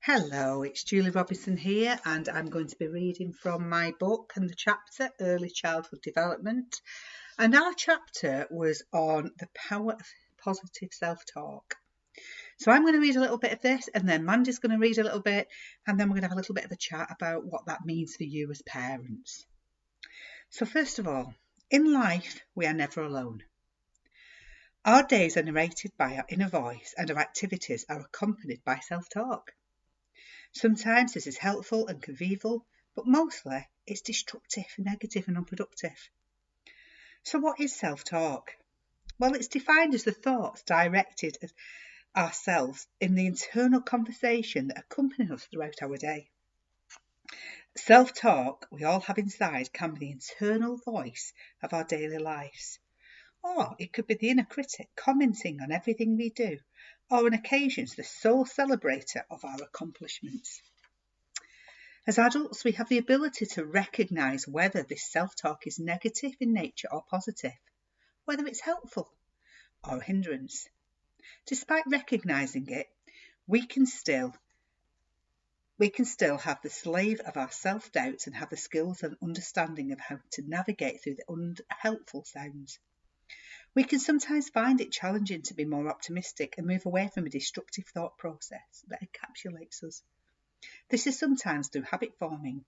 Hello, it's Julie Robinson here, and I'm going to be reading from my book and the chapter Early Childhood Development. And our chapter was on the power of positive self-talk. So I'm going to read a little bit of this, and then Mandy's going to read a little bit, and then we're going to have a little bit of a chat about what that means for you as parents. So first of all, in life, we are never alone. Our days are narrated by our inner voice, and our activities are accompanied by self-talk. Sometimes this is helpful and convivial, but mostly it's destructive, negative and unproductive. So what is self-talk? Well, it's defined as the thoughts directed at ourselves in the internal conversation that accompany us throughout our day. Self-talk we all have inside can be the internal voice of our daily lives. Or it could be the inner critic commenting on everything we do, or on occasions the sole celebrator of our accomplishments. As adults, we have the ability to recognise whether this self-talk is negative in nature or positive, whether it's helpful or a hindrance. Despite recognising it, we can still have the slave of our self-doubts and have the skills and understanding of how to navigate through the unhelpful sounds. We can sometimes find it challenging to be more optimistic and move away from a destructive thought process that encapsulates us. This is sometimes through habit forming.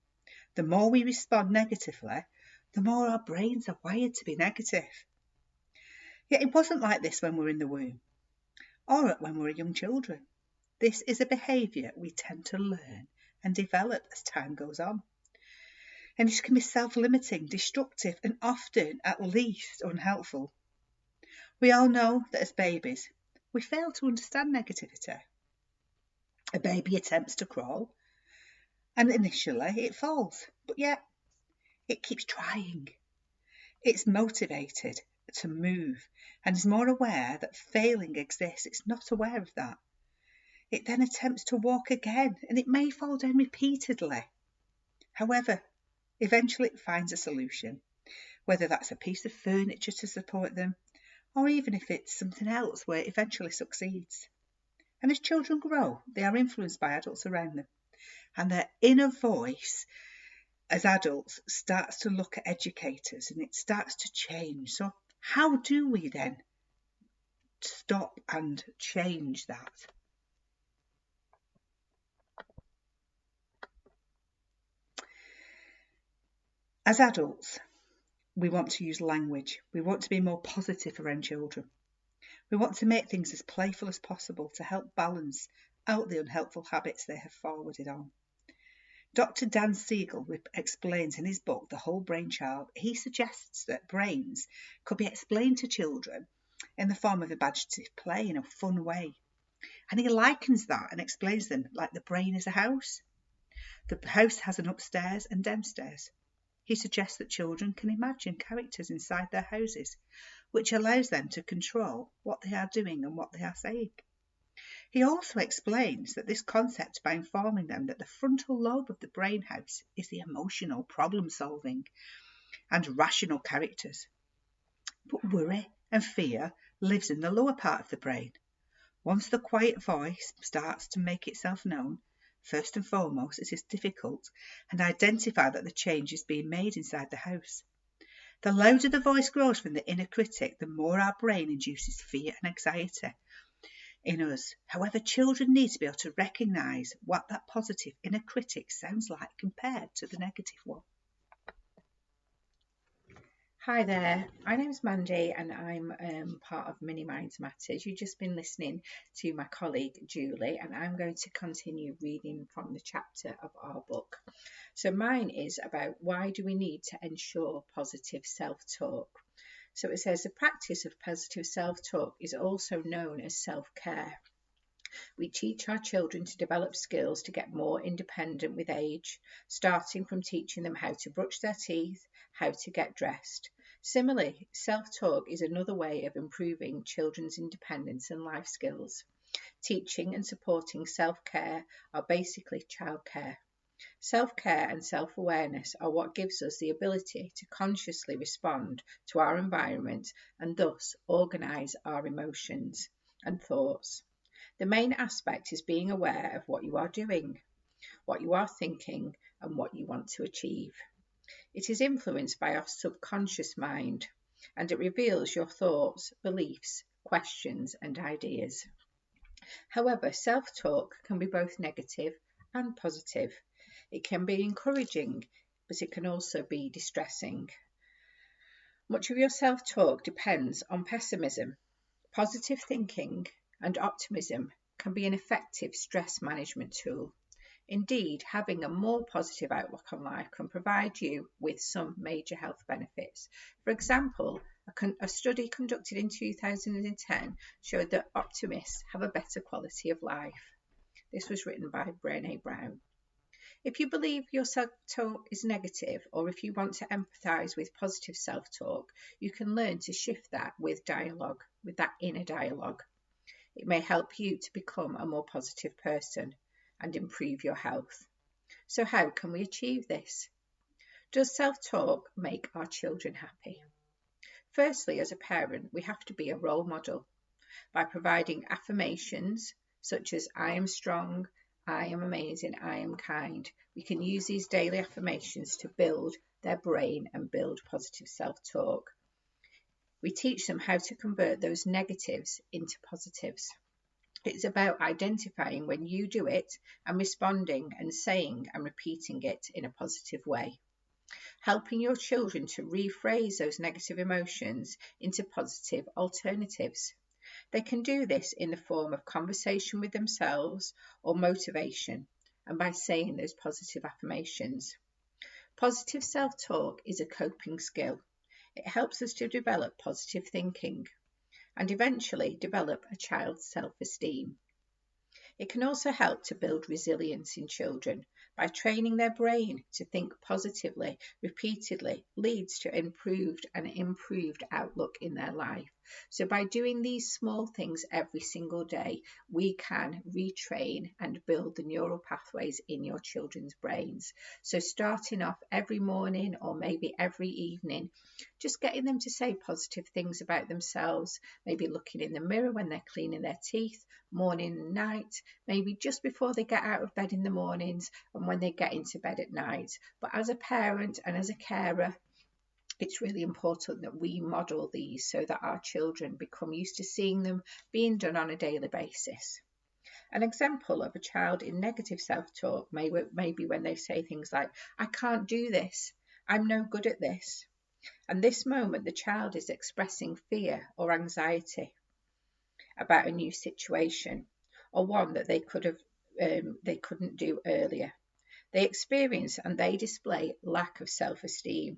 The more we respond negatively, the more our brains are wired to be negative. Yet it wasn't like this when we're in the womb or when we're young children. This is a behaviour we tend to learn and develop as time goes on. And this can be self-limiting, destructive and often at least unhelpful. We all know that as babies, we fail to understand negativity. A baby attempts to crawl, and initially it falls, but yet it keeps trying. It's motivated to move and is more aware that failing exists. It's not aware of that. It then attempts to walk again, and it may fall down repeatedly. However, eventually it finds a solution, whether that's a piece of furniture to support them, or even if it's something else where it eventually succeeds. And as children grow, they are influenced by adults around them. And their inner voice as adults starts to look at educators and it starts to change. So how do we then stop and change that? As adults, we want to use language. We want to be more positive around children. We want to make things as playful as possible to help balance out the unhelpful habits they have forwarded on. Dr. Dan Siegel explains in his book, The Whole Brain Child, he suggests that brains could be explained to children in the form of imaginative play in a fun way. And he likens that and explains them like the brain is a house. The house has an upstairs and downstairs. He suggests that children can imagine characters inside their houses, which allows them to control what they are doing and what they are saying. He also explains that this concept by informing them that the frontal lobe of the brain house is the emotional, problem-solving and rational characters. But worry and fear lives in the lower part of the brain. Once the quiet voice starts to make itself known, first and foremost, it is difficult and identify that the change is being made inside the house. The louder the voice grows from the inner critic, the more our brain induces fear and anxiety in us. However, children need to be able to recognise what that positive inner critic sounds like compared to the negative one. Hi there, my name's Mandy and I'm part of Mini Minds Matters. You've just been listening to my colleague Julie and I'm going to continue reading from the chapter of our book. So mine is about why do we need to ensure positive self-talk. So it says the practice of positive self-talk is also known as self-care. We teach our children to develop skills to get more independent with age, starting from teaching them how to brush their teeth, how to get dressed. Similarly, self-talk is another way of improving children's independence and life skills. Teaching and supporting self-care are basically childcare. Self-care and self-awareness are what gives us the ability to consciously respond to our environment and thus organise our emotions and thoughts. The main aspect is being aware of what you are doing, what you are thinking, and what you want to achieve. It is influenced by our subconscious mind, and it reveals your thoughts, beliefs, questions, and ideas. However, self-talk can be both negative and positive. It can be encouraging, but it can also be distressing. Much of your self-talk depends on pessimism. Positive thinking and optimism can be an effective stress management tool. Indeed, having a more positive outlook on life can provide you with some major health benefits. For example, a study conducted in 2010 showed that optimists have a better quality of life. This was written by Brené Brown. If you believe your self-talk is negative, or if you want to empathise with positive self-talk, you can learn to shift that with dialogue, with that inner dialogue. It may help you to become a more positive person and improve your health. So how can we achieve this? Does self-talk make our children happy? Firstly, as a parent, we have to be a role model by providing affirmations such as I am strong, I am amazing, I am kind. We can use these daily affirmations to build their brain and build positive self-talk. We teach them how to convert those negatives into positives. It's about identifying when you do it and responding and saying and repeating it in a positive way. Helping your children to rephrase those negative emotions into positive alternatives. They can do this in the form of conversation with themselves or motivation, and by saying those positive affirmations. Positive self-talk is a coping skill. It helps us to develop positive thinking and eventually develop a child's self-esteem. It can also help to build resilience in children by training their brain to think positively repeatedly leads to improved outlook in their life. So by doing these small things every single day, we can retrain and build the neural pathways in your children's brains. So starting off every morning or maybe every evening, just getting them to say positive things about themselves, maybe looking in the mirror when they're cleaning their teeth, morning and night, maybe just before they get out of bed in the mornings and when they get into bed at night. But as a parent and as a carer, it's really important that we model these so that our children become used to seeing them being done on a daily basis. An example of a child in negative self-talk may be when they say things like, I can't do this, I'm no good at this. And this moment the child is expressing fear or anxiety about a new situation or one that they couldn't do earlier. They experience and they display lack of self-esteem,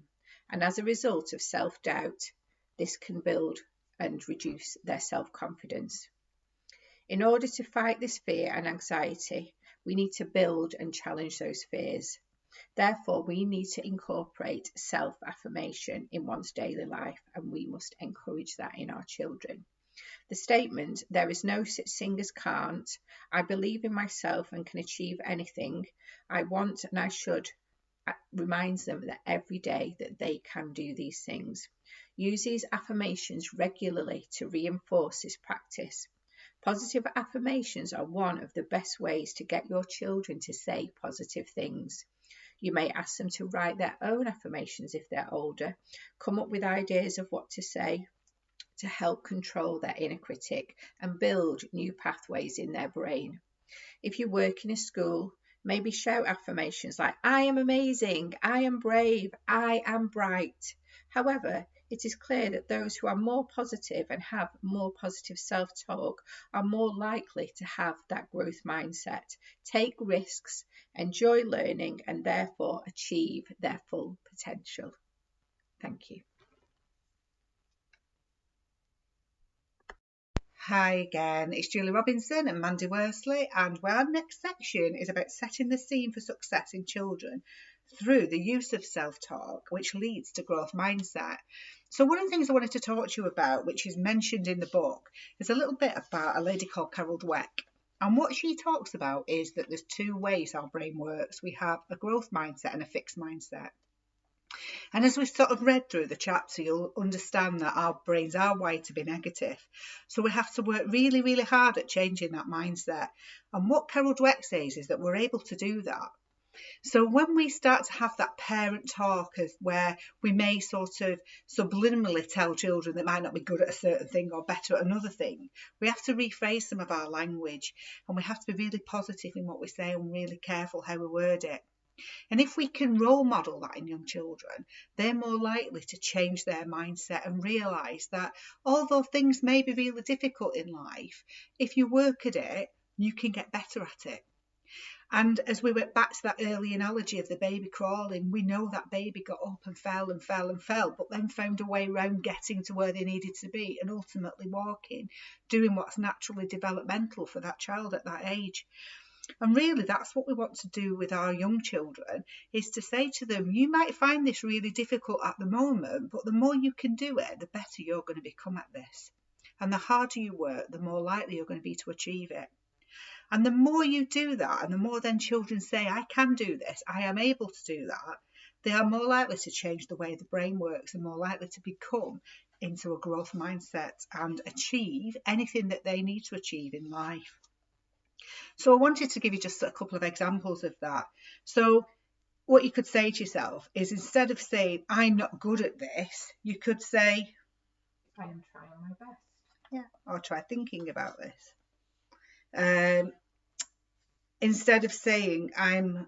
and as a result of self-doubt, this can build and reduce their self-confidence. In order to fight this fear and anxiety, we need to build and challenge those fears. Therefore, we need to incorporate self-affirmation in one's daily life, and we must encourage that in our children. The statement, there is no such thing as can't, I believe in myself and can achieve anything, I want and I should, reminds them that every day that they can do these things. Use these affirmations regularly to reinforce this practice. Positive affirmations are one of the best ways to get your children to say positive things. You may ask them to write their own affirmations if they're older, come up with ideas of what to say, to help control their inner critic and build new pathways in their brain. If you work in a school, maybe shout affirmations like, I am amazing, I am brave, I am bright. However, it is clear that those who are more positive and have more positive self-talk are more likely to have that growth mindset, take risks, enjoy learning, and therefore achieve their full potential. Thank you. Hi again, it's Julie Robinson and Mandy Worsley, and our next section is about setting the scene for success in children through the use of self-talk, which leads to growth mindset. So one of the things I wanted to talk to you about, which is mentioned in the book, is a little bit about a lady called Carol Dweck. And what she talks about is that there's two ways our brain works. We have a growth mindset and a fixed mindset. And as we've sort of read through the chapter, you'll understand that our brains are wired to be negative. So we have to work really, really hard at changing that mindset. And what Carol Dweck says is that we're able to do that. So when we start to have that parent talk of where we may sort of subliminally tell children that might not be good at a certain thing or better at another thing, we have to rephrase some of our language, and we have to be really positive in what we say and really careful how we word it. And if we can role model that in young children, they're more likely to change their mindset and realise that although things may be really difficult in life, if you work at it, you can get better at it. And as we went back to that early analogy of the baby crawling, we know that baby got up and fell and fell and fell, but then found a way around getting to where they needed to be and ultimately walking, doing what's naturally developmental for that child at that age. And really, that's what we want to do with our young children, is to say to them, you might find this really difficult at the moment, but the more you can do it, the better you're going to become at this. And the harder you work, the more likely you're going to be to achieve it. And the more you do that, and the more then children say, I can do this, I am able to do that, they are more likely to change the way the brain works and more likely to become into a growth mindset and achieve anything that they need to achieve in life. So I wanted to give you just a couple of examples of that. So what you could say to yourself is, instead of saying, I'm not good at this, you could say, I am trying my best. Yeah, or try thinking about this. Instead of saying, I'm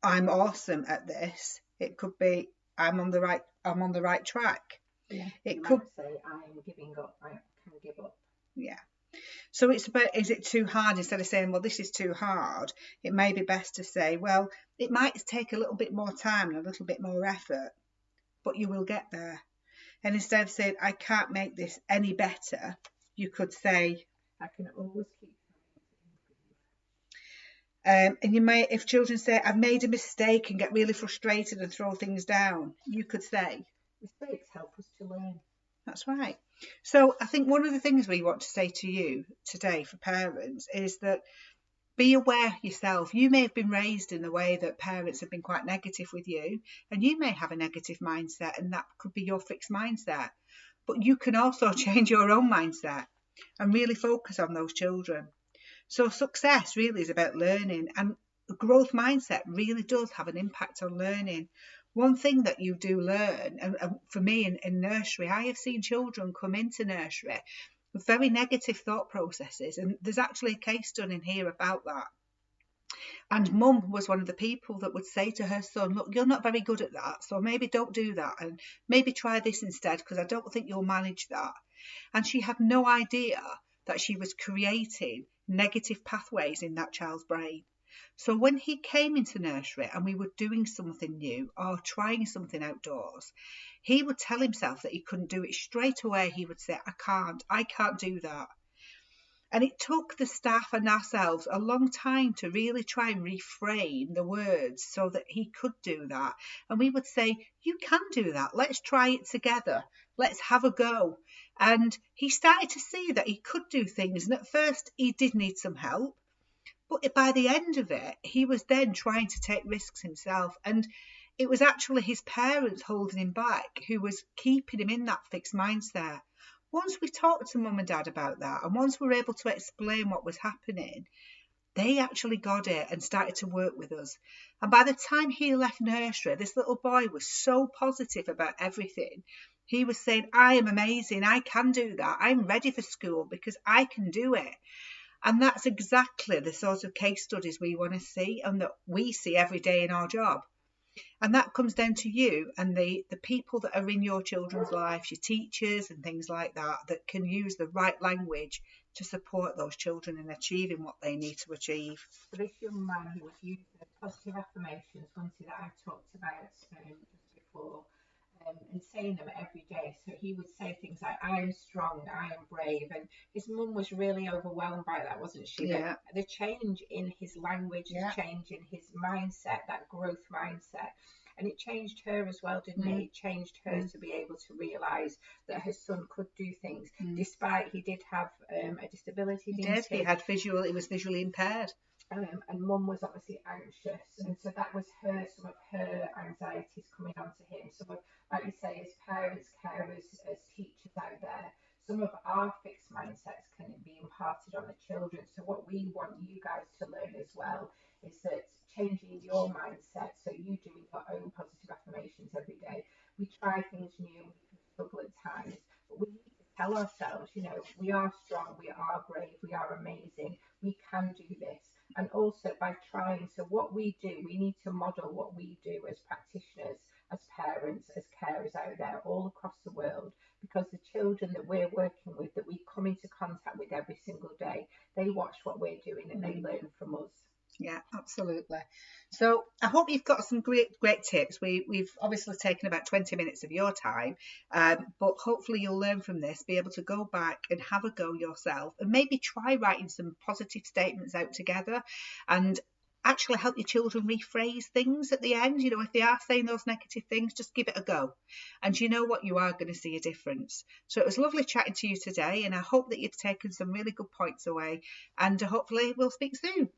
awesome at this, it could be, I'm on the right track. Yeah. It could say, I'm giving up, I can give up. Yeah. So it's about, is it too hard? Instead of saying, well, this is too hard, it may be best to say, well, it might take a little bit more time and a little bit more effort, but you will get there. And instead of saying, I can't make this any better, you could say, I can always keep and you may, if children say, I've made a mistake and get really frustrated and throw things down, you could say, mistakes help us to learn. That's right. So I think one of the things we want to say to you today for parents is that be aware yourself. You may have been raised in the way that parents have been quite negative with you, and you may have a negative mindset, and that could be your fixed mindset. But you can also change your own mindset and really focus on those children. So success really is about learning, and a growth mindset really does have an impact on learning. One thing that you do learn, and for me in nursery, I have seen children come into nursery with very negative thought processes, and there's actually a case done in here about that. And mum was one of the people that would say to her son, look, you're not very good at that, so maybe don't do that, and maybe try this instead, because I don't think you'll manage that. And she had no idea that she was creating negative pathways in that child's brain. So when he came into nursery and we were doing something new or trying something outdoors, he would tell himself that he couldn't do it. Straight away he would say, I can't do that. And it took the staff and ourselves a long time to really try and reframe the words so that he could do that. And we would say, you can do that. Let's try it together. Let's have a go. And he started to see that he could do things. And at first he did need some help. But by the end of it, he was then trying to take risks himself. And it was actually his parents holding him back who was keeping him in that fixed mindset. Once we talked to mum and dad about that, and once we were able to explain what was happening, they actually got it and started to work with us. And by the time he left nursery, this little boy was so positive about everything. He was saying, I am amazing, I can do that, I'm ready for school because I can do it. And that's exactly the sort of case studies we want to see and that we see every day in our job. And that comes down to you and the people that are in your children's lives, your teachers and things like that, that can use the right language to support those children in achieving what they need to achieve. For this young man, he was using the positive affirmations, one thing that I talked about just before, and saying them every day. So he would say things like, I am strong, I am brave. And his mum was really overwhelmed by that, wasn't she? Yeah. The change in his language, the change in his mindset, that growth mindset. And it changed her as well, didn't it? It changed her to be able to realise that her son could do things, despite he did have a disability. He was visually impaired. and mum was obviously anxious, and so that was some of her anxieties coming onto him. Some of, like you say, as parents, carers, as teachers out there, some of our fixed mindsets can be imparted on the children. So what we want you guys to learn as well is that changing your mindset, so you doing your own positive affirmations every day. We try things new, we can struggle at times, but we need to tell ourselves, we are strong, we are brave, we are amazing, we can do this. And also by trying, so what we do, we need to model what we do as practitioners, as parents, as carers out there all across the world, because the children that we're working with, that we come into contact with every single day, they watch what we're doing and they learn from us. Yeah, absolutely. So I hope you've got some great tips. We've obviously taken about 20 minutes of your time, but hopefully you'll learn from this, be able to go back and have a go yourself, and maybe try writing some positive statements out together, and actually help your children rephrase things at the end. If they are saying those negative things, just give it a go, and you know what, you are going to see a difference. So it was lovely chatting to you today, and I hope that you've taken some really good points away, and hopefully we'll speak soon.